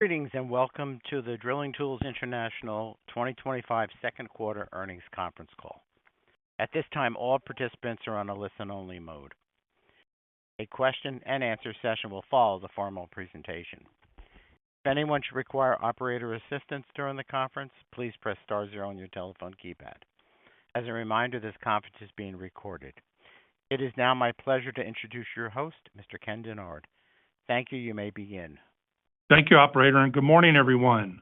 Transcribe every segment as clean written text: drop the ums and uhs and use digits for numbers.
Greetings and welcome to the Drilling Tools International 2025 second quarter earnings conference call. At this time, all participants are on a listen-only mode. A question-and-answer session will follow the formal presentation. If anyone should require operator assistance during the conference, please press star zero on your telephone keypad. As a reminder, this conference is being recorded. It is now my pleasure to introduce your host, Mr. Ken Dennard. Thank you. You may begin. Thank you, operator, and good morning, everyone.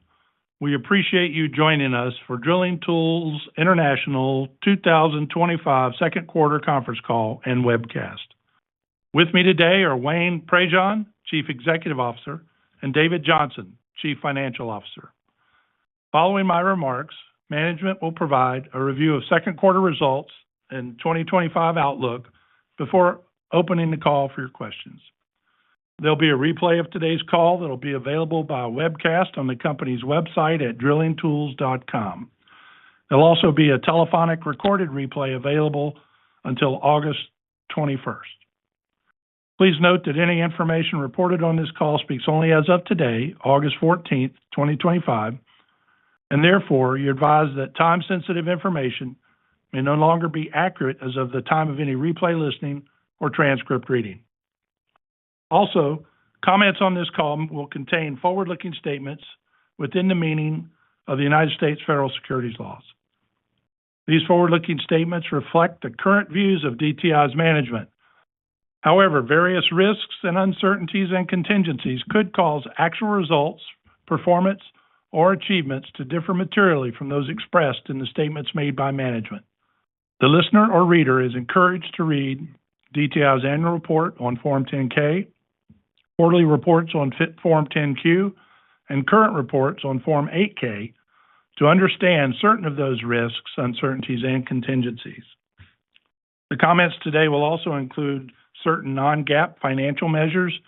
We appreciate you joining us for Drilling Tools International 2025 second quarter conference call and webcast. With me today are Wayne Prejean, Chief Executive Officer, and David Johnson, Chief Financial Officer. Following my remarks, management will provide a review of second quarter results and 2025 outlook before opening the call for your questions. There'll be a replay of today's call that will be available by webcast on the company's website at drillingtools.com. There'll also be a telephonic recorded replay available until August 21st. Please note that any information reported on this call speaks only as of today, August 14th, 2025, and therefore you're advised that time-sensitive information may no longer be accurate as of the time of any replay listening or transcript reading. Also, comments on this call will contain forward-looking statements within the meaning of the United States federal securities laws. These forward-looking statements reflect the current views of DTI's management. However, various risks and uncertainties and contingencies could cause actual results, performance, or achievements to differ materially from those expressed in the statements made by management. The listener or reader is encouraged to read DTI's annual report on Form 10-K, quarterly reports on Form 10-Q, and current reports on Form 8-K to understand certain of those risks, uncertainties, and contingencies. The comments today will also include certain non-GAAP financial measures,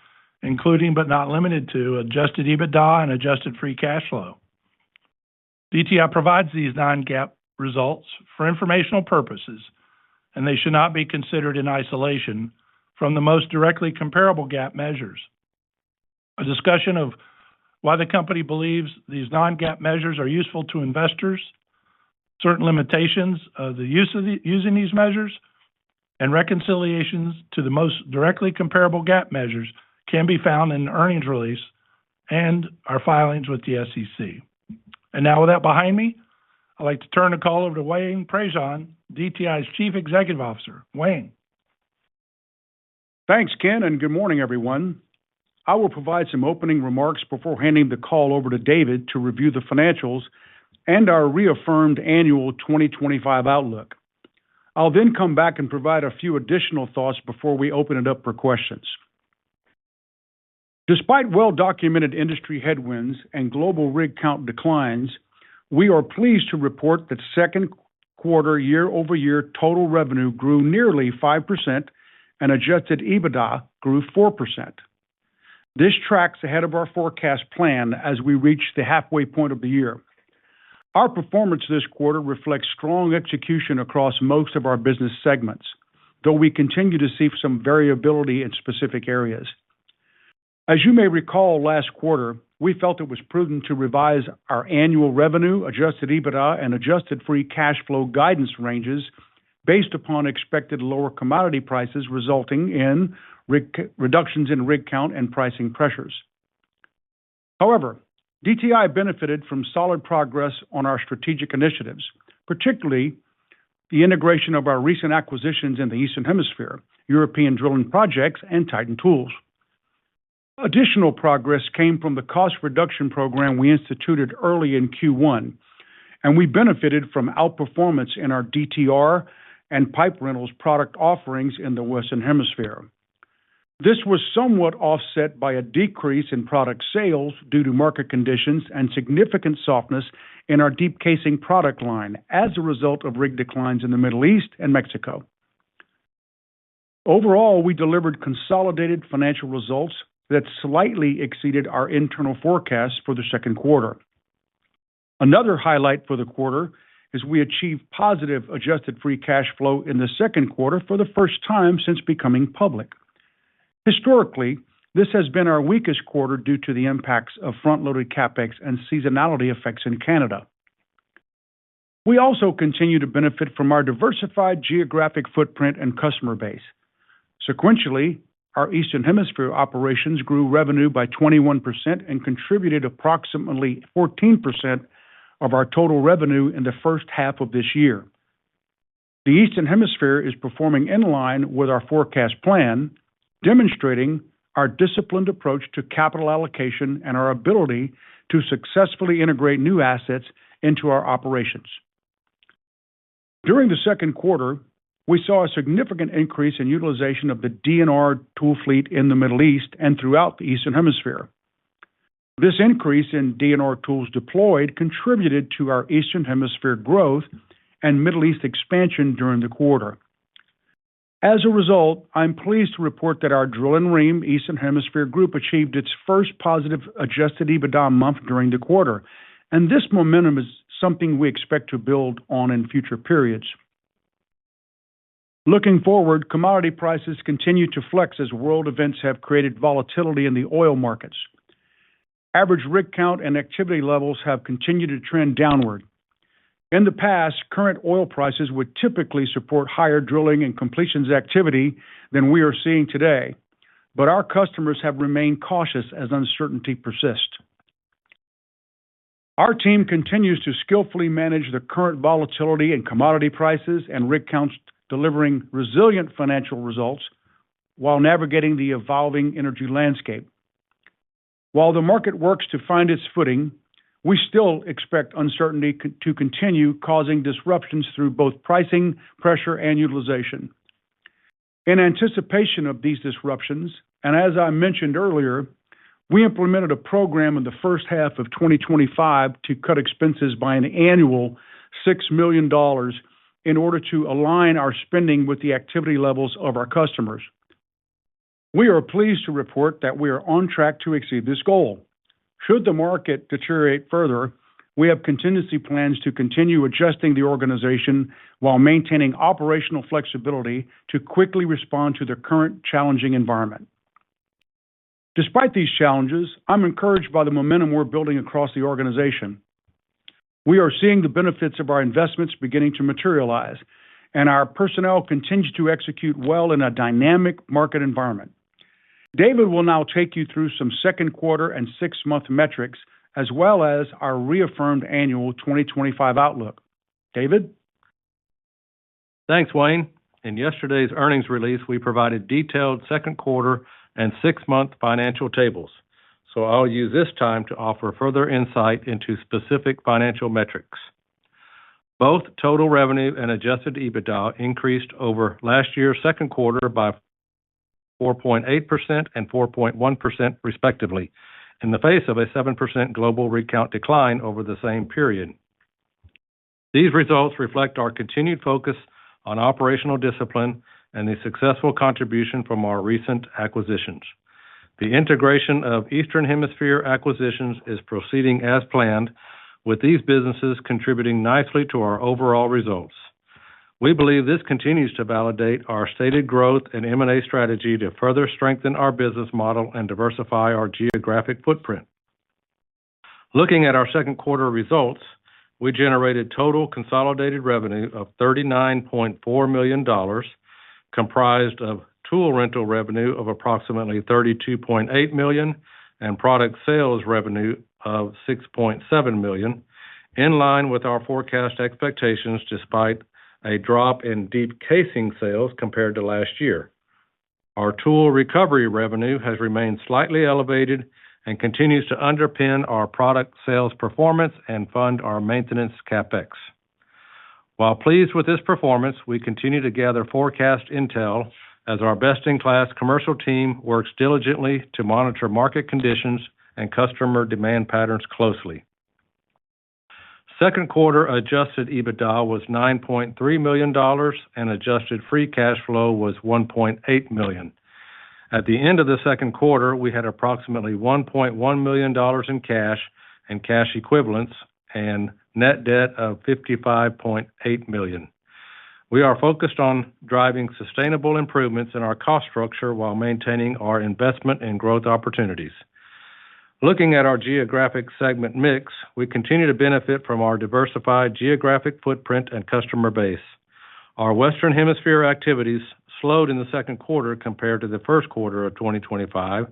including but not limited to adjusted EBITDA and adjusted free cash flow. DTI provides these non-GAAP results for informational purposes, and they should not be considered in isolation from the most directly comparable GAAP measures. A discussion of why the company believes these non-GAAP measures are useful to investors, certain limitations of the using these measures, and reconciliations to the most directly comparable GAAP measures can be found in the earnings release and our filings with the SEC. And now with that behind me, I'd like to turn the call over to Wayne Prejean, DTI's Chief Executive Officer. Wayne. Thanks, Ken, and good morning, everyone. I will provide some opening remarks before handing the call over to David to review the financials and our reaffirmed annual 2025 outlook. I'll then come back and provide a few additional thoughts before we open it up for questions. Despite well-documented industry headwinds and global rig count declines, we are pleased to report that second quarter year-over-year total revenue grew nearly 5% and adjusted EBITDA grew 4%. This tracks ahead of our forecast plan as we reach the halfway point of the year. Our performance this quarter reflects strong execution across most of our business segments, though we continue to see some variability in specific areas. As you may recall, last quarter, we felt it was prudent to revise our annual revenue, adjusted EBITDA, and adjusted free cash flow guidance ranges based upon expected lower commodity prices resulting in reductions in rig count and pricing pressures. However, DTI benefited from solid progress on our strategic initiatives, particularly the integration of our recent acquisitions in the Eastern Hemisphere, European Drilling Projects, and Titan Tools. Additional progress came from the cost reduction program we instituted early in Q1, and we benefited from outperformance in our DTR and pipe rentals product offerings in the Western Hemisphere. This was somewhat offset by a decrease in product sales due to market conditions and significant softness in our deep casing product line as a result of rig declines in the Middle East and Mexico. Overall, we delivered consolidated financial results that slightly exceeded our internal forecasts for the second quarter. Another highlight for the quarter is we achieved positive adjusted free cash flow in the second quarter for the first time since becoming public. Historically, This has been our weakest quarter due to the impacts of front-loaded CapEx and seasonality effects in Canada. We also continue to benefit from our diversified geographic footprint and customer base. Sequentially, our Eastern Hemisphere operations grew revenue by 21% and contributed approximately 14% of our total revenue in the first half of this year. The Eastern Hemisphere is performing in line with our forecast plan, demonstrating our disciplined approach to capital allocation and our ability to successfully integrate new assets into our operations. During the second quarter, we saw a significant increase in utilization of the DNR tool fleet in the Middle East and throughout the Eastern Hemisphere. This increase in DNR tools deployed contributed to our Eastern Hemisphere growth and Middle East expansion during the quarter. As a result, I'm pleased to report that our Drill and Ream Eastern Hemisphere group achieved its first positive adjusted EBITDA month during the quarter, and this momentum is something we expect to build on in future periods. Looking forward, commodity prices continue to flex as world events have created volatility in the oil markets. Average rig count and activity levels have continued to trend downward. In the past, current oil prices would typically support higher drilling and completions activity than we are seeing today, but our customers have remained cautious as uncertainty persists. Our team continues to skillfully manage the current volatility in commodity prices and rig counts, delivering resilient financial results while navigating the evolving energy landscape. While the market works to find its footing, we still expect uncertainty to continue, causing disruptions through both pricing, pressure, and utilization. In anticipation of these disruptions, and as I mentioned earlier, we implemented a program in the first half of 2025 to cut expenses by an annual $6 million in order to align our spending with the activity levels of our customers. We are pleased to report that we are on track to exceed this goal. Should the market deteriorate further, we have contingency plans to continue adjusting the organization while maintaining operational flexibility to quickly respond to the current challenging environment. Despite these challenges, I'm encouraged by the momentum we're building across the organization. We are seeing the benefits of our investments beginning to materialize, and our personnel continue to execute well in a dynamic market environment. David will now take you through some second quarter and 6-month metrics, as well as our reaffirmed annual 2025 outlook. David? Thanks, Wayne. In yesterday's earnings release, we provided detailed second quarter and 6-month financial tables, so I'll use this time to offer further insight into specific financial metrics. Both total revenue and adjusted EBITDA increased over last year's second quarter by 4.8% and 4.1% respectively, in the face of a 7% global rig count decline over the same period. These results reflect our continued focus on operational discipline and the successful contribution from our recent acquisitions. The integration of Eastern Hemisphere acquisitions is proceeding as planned, with these businesses contributing nicely to our overall results. We believe this continues to validate our stated growth and M&A strategy to further strengthen our business model and diversify our geographic footprint. Looking at our second quarter results, we generated total consolidated revenue of $39.4 million, comprised of tool rental revenue of approximately $32.8 million and product sales revenue of $6.7 million, in line with our forecast expectations despite a drop in deep casing sales compared to last year. Our tool recovery revenue has remained slightly elevated and continues to underpin our product sales performance and fund our maintenance CapEx. While pleased with this performance, we continue to gather forecast intel as our best-in-class commercial team works diligently to monitor market conditions and customer demand patterns closely. Second quarter adjusted EBITDA was $9.3 million and adjusted free cash flow was $1.8 million. At the end of the second quarter, we had approximately $1.1 million in cash and cash equivalents and net debt of $55.8 million. We are focused on driving sustainable improvements in our cost structure while maintaining our investment in growth opportunities. Looking at our geographic segment mix, we continue to benefit from our diversified geographic footprint and customer base. Our Western Hemisphere activities slowed in the second quarter compared to the first quarter of 2025.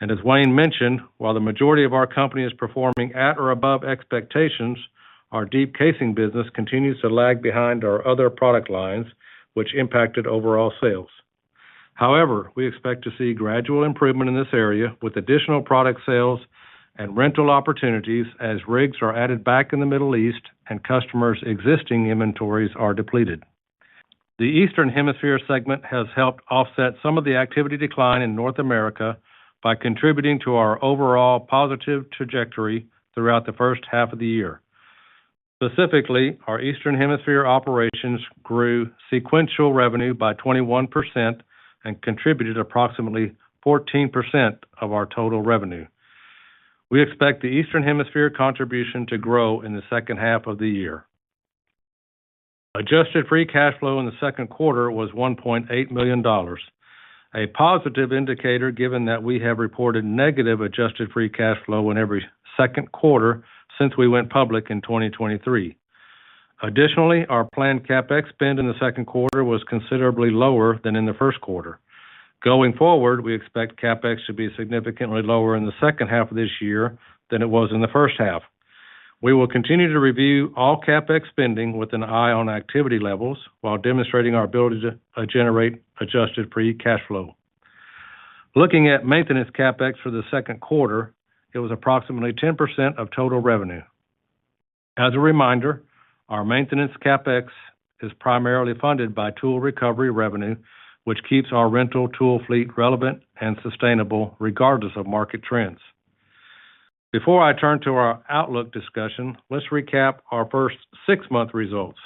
And as Wayne mentioned, while the majority of our company is performing at or above expectations, our deep casing business continues to lag behind our other product lines, which impacted overall sales. However, we expect to see gradual improvement in this area with additional product sales and rental opportunities as rigs are added back in the Middle East and customers' existing inventories are depleted. The Eastern Hemisphere segment has helped offset some of the activity decline in North America by contributing to our overall positive trajectory throughout the first half of the year. Specifically, our Eastern Hemisphere operations grew sequential revenue by 21% and contributed approximately 14% of our total revenue. We expect the Eastern Hemisphere contribution to grow in the second half of the year. Adjusted free cash flow in the second quarter was $1.8 million, a positive indicator given that we have reported negative adjusted free cash flow in every second quarter since we went public in 2023. Additionally, our planned CapEx spend in the second quarter was considerably lower than in the first quarter. Going forward, we expect CapEx to be significantly lower in the second half of this year than it was in the first half. We will continue to review all CapEx spending with an eye on activity levels while demonstrating our ability to generate adjusted free cash flow. Looking at maintenance CapEx for the second quarter, it was approximately 10% of total revenue. As a reminder, our maintenance CapEx is primarily funded by tool recovery revenue, which keeps our rental tool fleet relevant and sustainable regardless of market trends. Before I turn to our outlook discussion, let's recap our first 6-month results.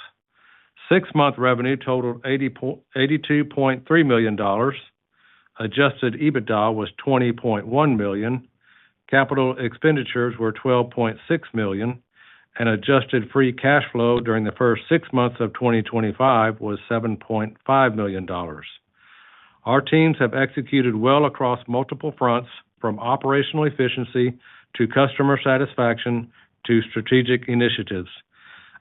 6-month revenue totaled $82.3 million. Adjusted EBITDA was $20.1 million. Capital expenditures were $12.6 million. And adjusted free cash flow during the first 6 months of 2025 was $7.5 million. Our teams have executed well across multiple fronts, from operational efficiency to customer satisfaction to strategic initiatives.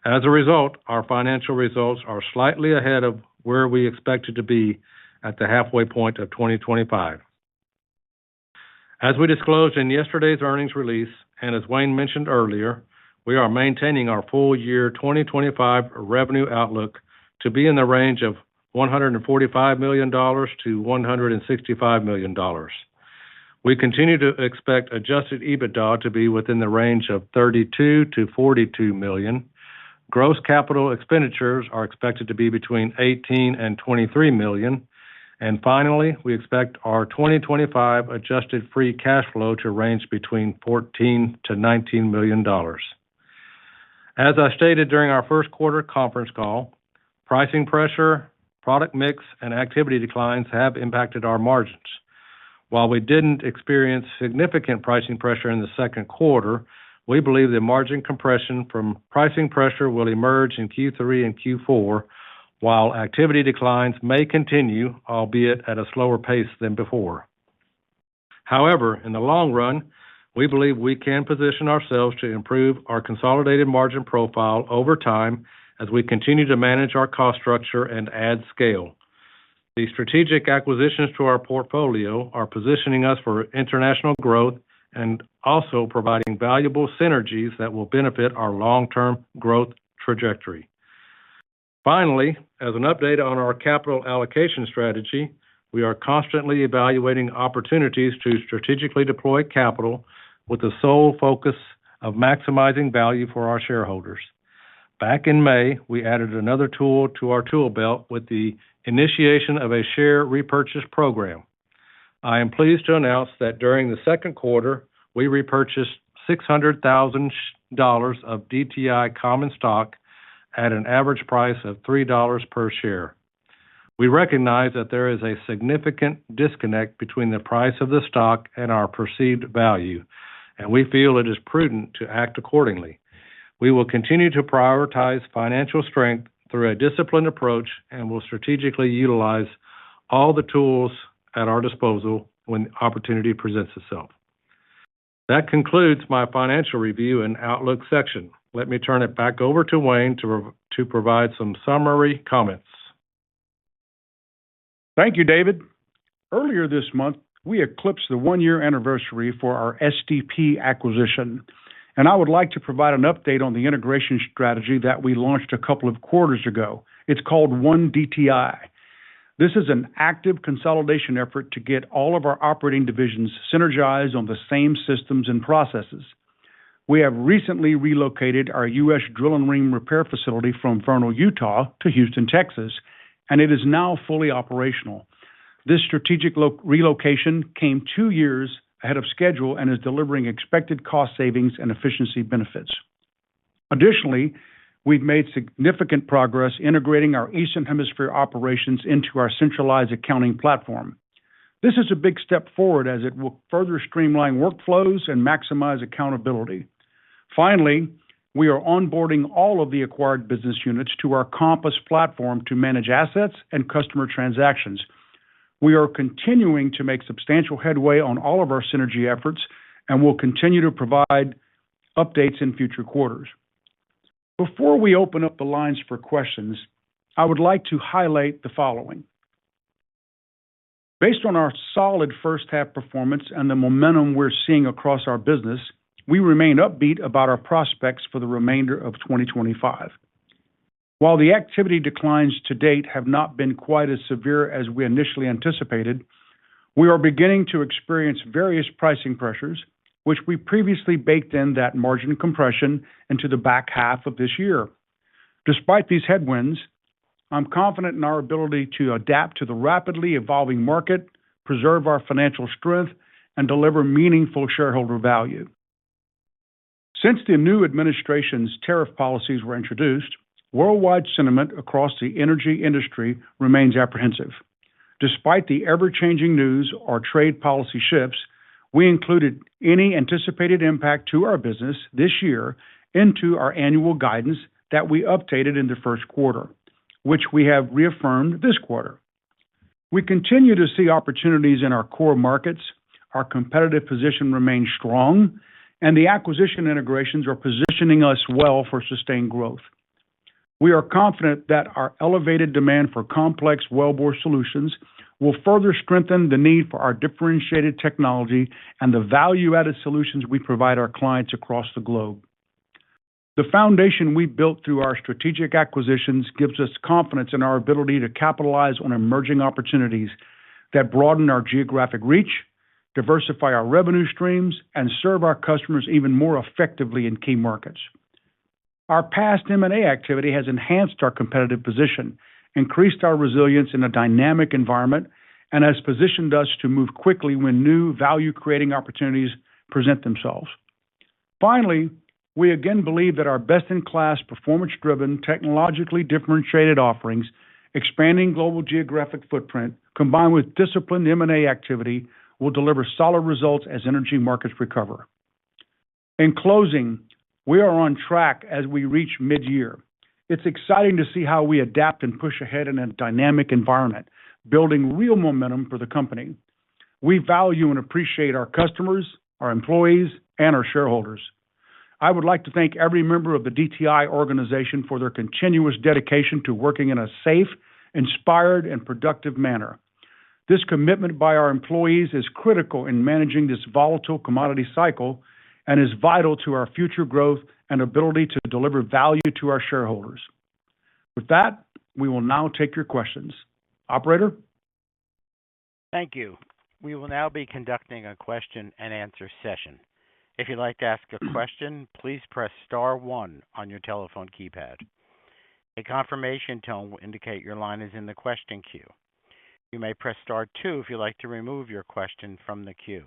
As a result, our financial results are slightly ahead of where we expected to be at the halfway point of 2025. As we disclosed in yesterday's earnings release, and as Wayne mentioned earlier, we are maintaining our full year 2025 revenue outlook to be in the range of $145 million to $165 million. We continue to expect adjusted EBITDA to be within the range of $32 to $42 million. Gross capital expenditures are expected to be between $18 and $23 million. And finally, we expect our 2025 adjusted free cash flow to range between $14 to $19 million. As I stated during our first quarter conference call, pricing pressure, product mix, and activity declines have impacted our margins. While we didn't experience significant pricing pressure in the second quarter, we believe the margin compression from pricing pressure will emerge in Q3 and Q4, while activity declines may continue, albeit at a slower pace than before. However, in the long run, we believe we can position ourselves to improve our consolidated margin profile over time as we continue to manage our cost structure and add scale. The strategic acquisitions to our portfolio are positioning us for international growth and also providing valuable synergies that will benefit our long-term growth trajectory. Finally, as an update on our capital allocation strategy, we are constantly evaluating opportunities to strategically deploy capital with the sole focus of maximizing value for our shareholders. Back in May, we added another tool to our tool belt with the initiation of a share repurchase program. I am pleased to announce that during the second quarter, we repurchased $600,000 of DTI common stock at an average price of $3 per share. We recognize that there is a significant disconnect between the price of the stock and our perceived value, and we feel it is prudent to act accordingly. We will continue to prioritize financial strength through a disciplined approach and will strategically utilize all the tools at our disposal when opportunity presents itself. That concludes my financial review and outlook section. Let me turn it back over to Wayne to provide some summary comments. Thank you, David. Earlier this month, we eclipsed the one-year anniversary for our SDP acquisition, and I would like to provide an update on the integration strategy that we launched a couple of quarters ago. It's called One DTI. This is an active consolidation effort to get all of our operating divisions synergized on the same systems and processes. We have recently relocated our U.S. drill and ring repair facility from Vernal, Utah to Houston, Texas, and it is now fully operational. This strategic relocation came 2 years ahead of schedule and is delivering expected cost savings and efficiency benefits. Additionally, we've made significant progress integrating our Eastern Hemisphere operations into our centralized accounting platform. This is a big step forward as it will further streamline workflows and maximize accountability. Finally, we are onboarding all of the acquired business units to our Compass platform to manage assets and customer transactions. We are continuing to make substantial headway on all of our synergy efforts and will continue to provide updates in future quarters. Before we open up the lines for questions, I would like to highlight the following. Based on our solid first half performance and the momentum we're seeing across our business, we remain upbeat about our prospects for the remainder of 2025. While the activity declines to date have not been quite as severe as we initially anticipated, we are beginning to experience various pricing pressures, which we previously baked in that margin compression into the back half of this year. Despite these headwinds, I'm confident in our ability to adapt to the rapidly evolving market, preserve our financial strength, and deliver meaningful shareholder value. Since the new administration's tariff policies were introduced, worldwide sentiment across the energy industry remains apprehensive. Despite the ever-changing news or trade policy shifts, we included any anticipated impact to our business this year into our annual guidance that we updated in the first quarter, which we have reaffirmed this quarter. We continue to see opportunities in our core markets, our competitive position remains strong, and the acquisition integrations are positioning us well for sustained growth. We are confident that our elevated demand for complex wellbore solutions will further strengthen the need for our differentiated technology and the value-added solutions we provide our clients across the globe. The foundation we built through our strategic acquisitions gives us confidence in our ability to capitalize on emerging opportunities that broaden our geographic reach, diversify our revenue streams, and serve our customers even more effectively in key markets. Our past M&A activity has enhanced our competitive position, increased our resilience in a dynamic environment, and has positioned us to move quickly when new value-creating opportunities present themselves. Finally, we again believe that our best-in-class, performance-driven, technologically differentiated offerings, expanding global geographic footprint, combined with disciplined M&A activity, will deliver solid results as energy markets recover. In closing, we are on track as we reach mid-year. It's exciting to see how we adapt and push ahead in a dynamic environment, building real momentum for the company. We value and appreciate our customers, our employees, and our shareholders. I would like to thank every member of the DTI organization for their continuous dedication to working in a safe, inspired, and productive manner. This commitment by our employees is critical in managing this volatile commodity cycle and is vital to our future growth and ability to deliver value to our shareholders. With that, we will now take your questions. Operator? Thank you. We will now be conducting a question and answer session. If you'd like to ask a question, please press star one on your telephone keypad. A confirmation tone will indicate your line is in the question queue. You may press star two if you'd like to remove your question from the queue.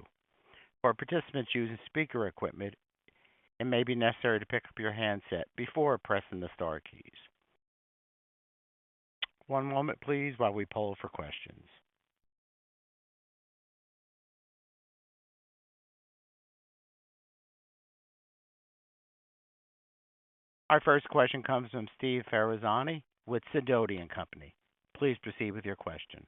For participants using speaker equipment, it may be necessary to pick up your handset before pressing the star keys. One moment, please, while we poll for questions. Our first question comes from Steve Ferazani with Sidoti & Company. Please proceed with your question.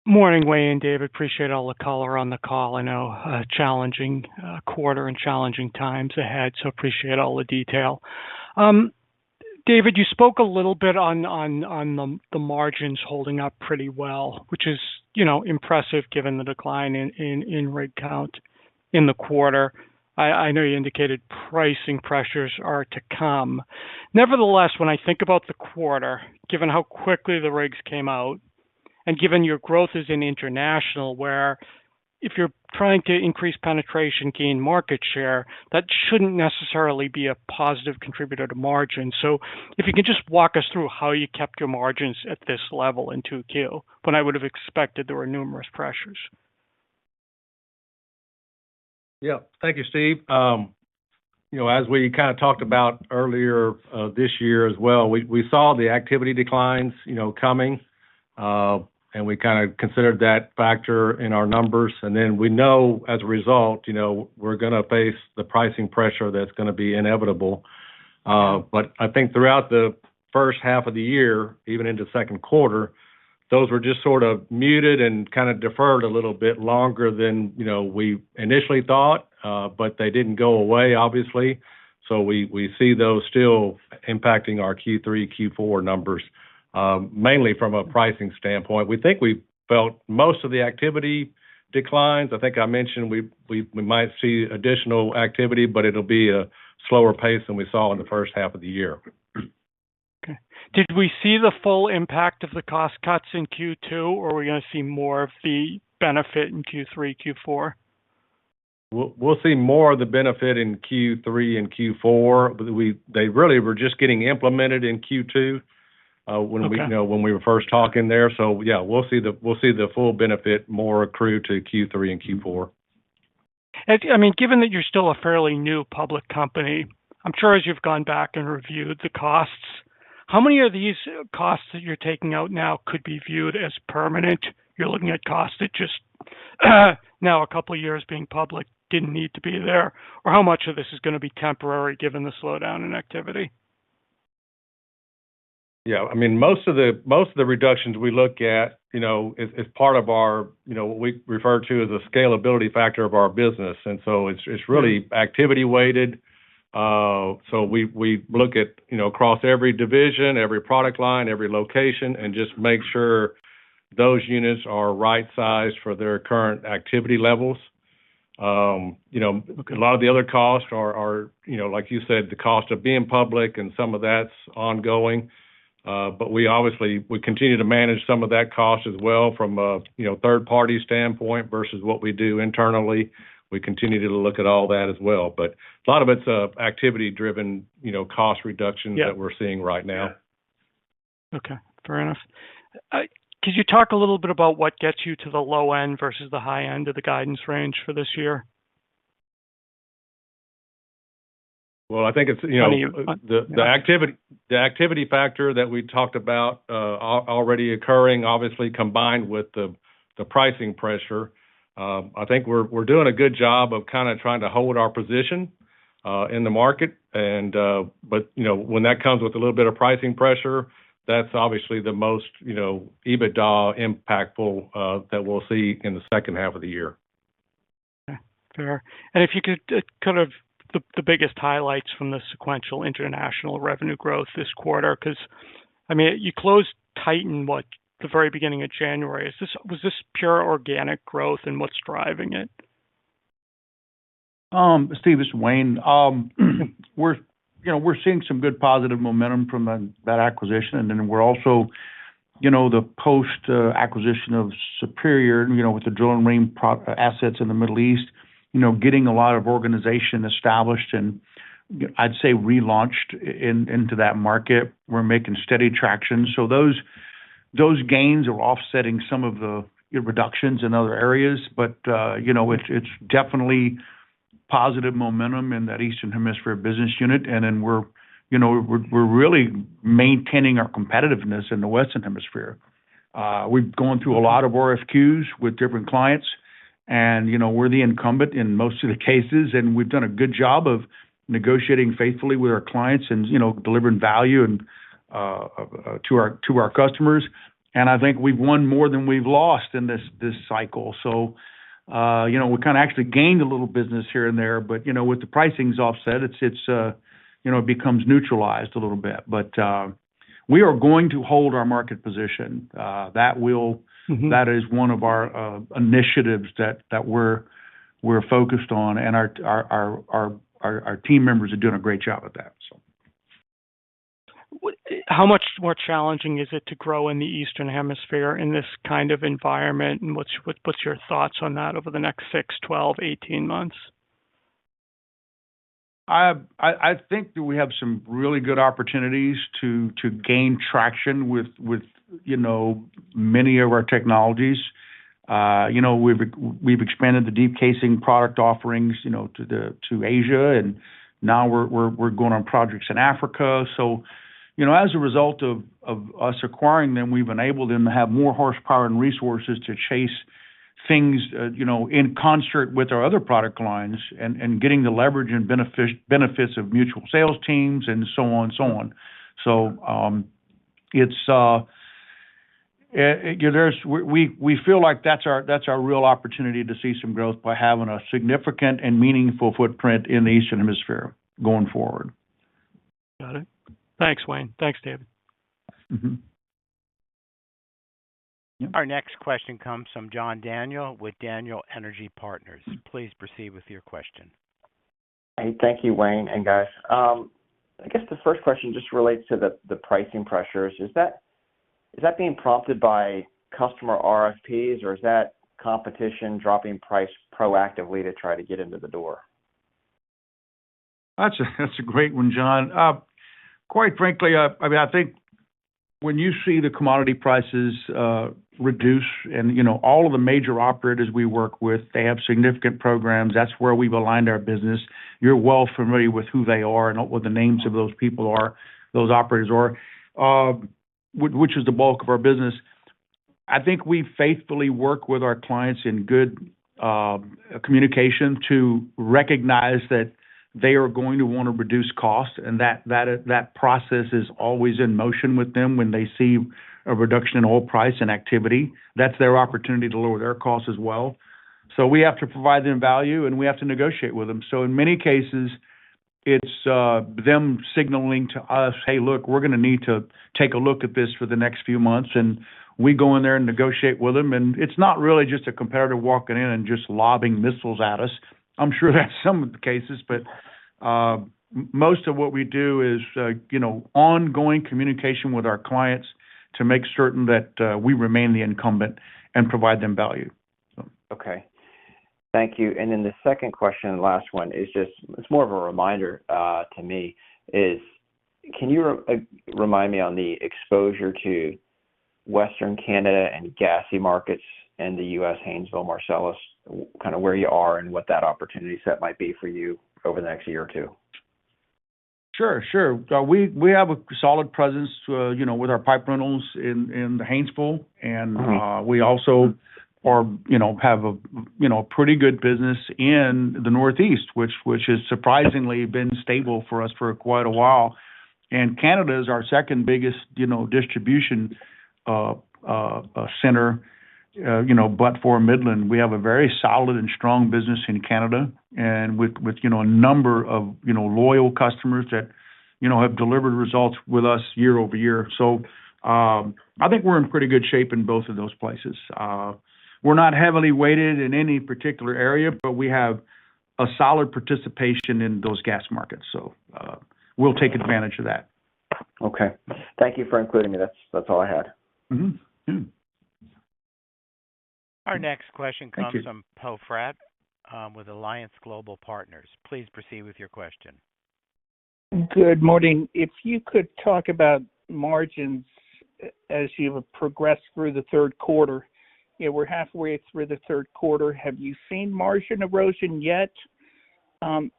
Morning, Wayne and David. Appreciate all the color on the call. I know a challenging quarter and challenging times ahead, so appreciate all the detail. David, you spoke a little bit on the margins holding up pretty well, which is, impressive given the decline in rig count in the quarter. I know you indicated pricing pressures are to come. Nevertheless, when I think about the quarter, given how quickly the rigs came out, and given your growth is in international, where if you're trying to increase penetration, gain market share, that shouldn't necessarily be a positive contributor to margin. So if you can just walk us through how you kept your margins at this level in 2Q, when I would have expected there were numerous pressures. Yeah, thank you, Steve. As we kind of talked about earlier this year as well, we saw the activity declines, coming, and we kind of considered that factor in our numbers. And then we know as a result, we're going to face the pricing pressure that's going to be inevitable. But I think throughout the first half of the year, even into second quarter, those were just sort of muted and kind of deferred a little bit longer than, we initially thought, but they didn't go away, obviously. So we see those still impacting our Q3, Q4 numbers, mainly from a pricing standpoint. We think we felt most of the activity declines. I think I mentioned we might see additional activity, but it'll be a slower pace than we saw in the first half of the year. Okay. Did we see the full impact of the cost cuts in Q2, or are we going to see more of the benefit in Q3, Q4? We'll see more of the benefit in Q3 and Q4. But they really were just getting implemented in Q2 when we were first talking there. So yeah, we'll see the full benefit more accrue to Q3 and Q4. I mean, given that you're still a fairly new public company, I'm sure as you've gone back and reviewed the costs, how many of these costs that you're taking out now could be viewed as permanent? You're looking at costs that just now a couple of years being public didn't need to be there, or how much of this is going to be temporary given the slowdown in activity? Yeah, I mean, most of the reductions we look at, is part of our, what we refer to as a scalability factor of our business, and so it's really activity weighted. So we look at, across every division, every product line, every location, and just make sure those units are right sized for their current activity levels. A lot of the other costs are, like you said, the cost of being public, and some of that's ongoing. But we continue to manage some of that cost as well from a, third party standpoint versus what we do internally. We continue to look at all that as well. But a lot of it's activity driven, cost reductions that we're seeing right now. Okay, fair enough. Could you talk a little bit about what gets you to the low end versus the high end of the guidance range for this year? Well, I think it's, the activity factor that we talked about already occurring, obviously combined with the pricing pressure. I think we're doing a good job of kind of trying to hold our position in the market, and but when that comes with a little bit of pricing pressure, that's obviously the most EBITDA impactful that we'll see in the second half of the year. Okay, fair. And if you could kind of the biggest highlights from the sequential international revenue growth this quarter, because I mean you closed Titan the very beginning of January. Was this pure organic growth, and what's driving it? Steve, this is Wayne. We're seeing some good positive momentum from that acquisition, and then we're also, the post acquisition of Superior, with the drill and ream assets in the Middle East, getting a lot of organization established and I'd say relaunched into that market. We're making steady traction. So those gains are offsetting some of the reductions in other areas, but it's definitely positive momentum in that Eastern Hemisphere business unit, and then we're really maintaining our competitiveness in the Western Hemisphere. We've gone through a lot of RFQs with different clients, and we're the incumbent in most of the cases, and we've done a good job of negotiating faithfully with our clients and delivering value and to our customers. And I think we've won more than we've lost in this cycle. So, we kind of actually gained a little business here and there, but, with the pricing's offset, it becomes neutralized a little bit. But we are going to hold our market position. That is one of our initiatives that we're focused on, and our team members are doing a great job at that. So, how much more challenging is it to grow in the Eastern Hemisphere in this kind of environment? And what's your thoughts on that over the next 6, 12, 18 months? I think that we have some really good opportunities to gain traction with many of our technologies. We've expanded the deep casing product offerings to Asia, and now we're going on projects in Africa. So, as a result of us acquiring them, we've enabled them to have more horsepower and resources to chase things, in concert with our other product lines, and getting the leverage and benefits of mutual sales teams and so on and so on. So, we feel like that's our real opportunity to see some growth by having a significant and meaningful footprint in the Eastern Hemisphere going forward. Got it. Thanks, Wayne. Thanks, David. Mm-hmm. Yep. Our next question comes from John Daniel with Daniel Energy Partners. Please proceed with your question. Hey, thank you, Wayne and guys. I guess the first question just relates to the pricing pressures. Is that being prompted by customer RFPs, or is that competition dropping price proactively to try to get into the door? That's a great one, John. Quite frankly, I think when you see the commodity prices reduce, and all of the major operators we work with, they have significant programs. That's where we've aligned our business. You're well familiar with who they are and what the names of those people are, those operators are, which is the bulk of our business. I think we faithfully work with our clients in good communication to recognize that they are going to want to reduce costs, and that process is always in motion with them. When they see a reduction in oil price and activity, that's their opportunity to lower their costs as well. So we have to provide them value, and we have to negotiate with them. So in many cases, it's them signaling to us, hey, look, we're going to need to take a look at this for the next few months, and we go in there and negotiate with them. And it's not really just a competitor walking in and just lobbing missiles at us. I'm sure that's some of the cases, but most of what we do is, ongoing communication with our clients to make certain that we remain the incumbent and provide them value. So. Okay. Thank you. And then the second question, the last one, is it's more of a reminder to me, can you remind me on the exposure to Western Canada and gassy markets and the U.S. Haynesville Marcellus, kind of where you are and what that opportunity set might be for you over the next year or two? Sure. We have a solid presence, with our pipe rentals in the Haynesville, and we also have a pretty good business in the Northeast, which has surprisingly been stable for us for quite a while. And Canada is our second biggest, distribution center. But for Midland, we have a very solid and strong business in Canada, and with a number of loyal customers that have delivered results with us year over year. So I think we're in pretty good shape in both of those places. We're not heavily weighted in any particular area, but we have a solid participation in those gas markets. So we'll take advantage of that. Okay. Thank you for including me. That's all I had. Mm-hmm. Yeah. Our next question comes you. from Poe Fratt with Alliance Global Partners. Please proceed with your question. Good morning. If you could talk about margins as you progress through the third quarter. We're halfway through the third quarter. Have you seen margin erosion yet?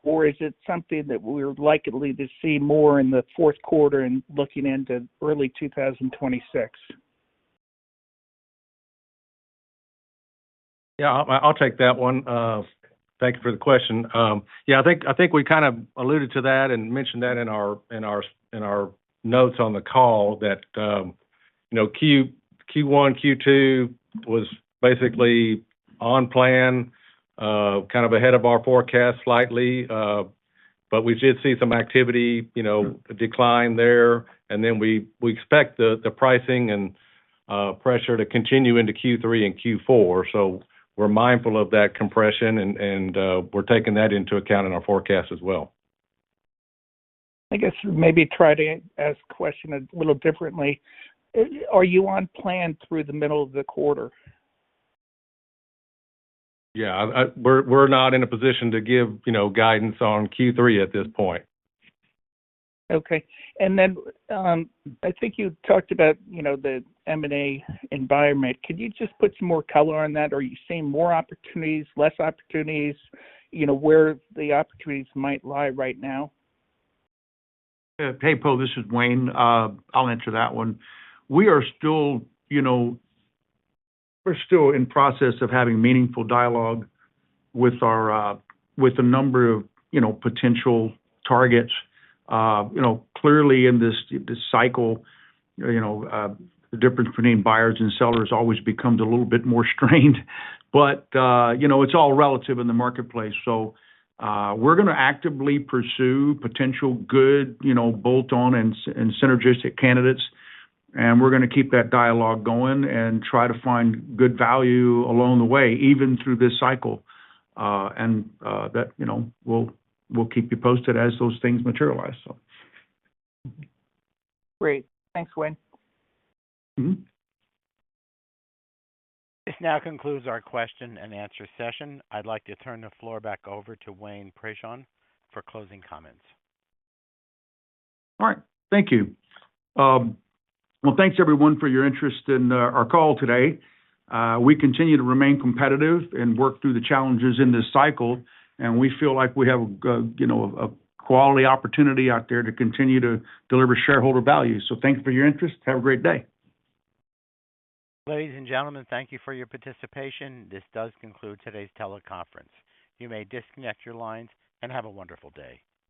Or is it something that we're likely to see more in the fourth quarter and looking into early 2026? Yeah, I'll take that one. Thank you for the question. I think we kind of alluded to that and mentioned that in our notes on the call that, Q1, Q2 was basically on plan, kind of ahead of our forecast slightly. But we did see some activity, decline there. And then we expect the pricing and pressure to continue into Q3 and Q4. So we're mindful of that compression, and we're taking that into account in our forecast as well. I guess maybe try to ask the question a little differently. Are you on plan through the middle of the quarter? Yeah, we're not in a position to give, guidance on Q3 at this point. Okay. And then I think you talked about, the M&A environment. Could you just put some more color on that? Are you seeing more opportunities, less opportunities, where the opportunities might lie right now? Hey, Poe, this is Wayne. I'll answer that one. We are still, we're still in process of having meaningful dialogue with with a number of, potential targets. Clearly in this cycle, the difference between buyers and sellers always becomes a little bit more strained, but, it's all relative in the marketplace. So, we're going to actively pursue potential good, bolt-on and synergistic candidates. And we're going to keep that dialogue going and try to find good value along the way, even through this cycle. That, we'll keep you posted as those things materialize. So. Great. Thanks, Wayne. Mm-hmm. This now concludes our question and answer session. I'd like to turn the floor back over to Wayne Prejean for closing comments. All right. Thank you. Well, thanks everyone for your interest in our call today. We continue to remain competitive and work through the challenges in this cycle, and we feel like we have a quality opportunity out there to continue to deliver shareholder value. So thanks for your interest. Have a great day. Ladies and gentlemen, thank you for your participation. This does conclude today's teleconference. You may disconnect your lines and have a wonderful day.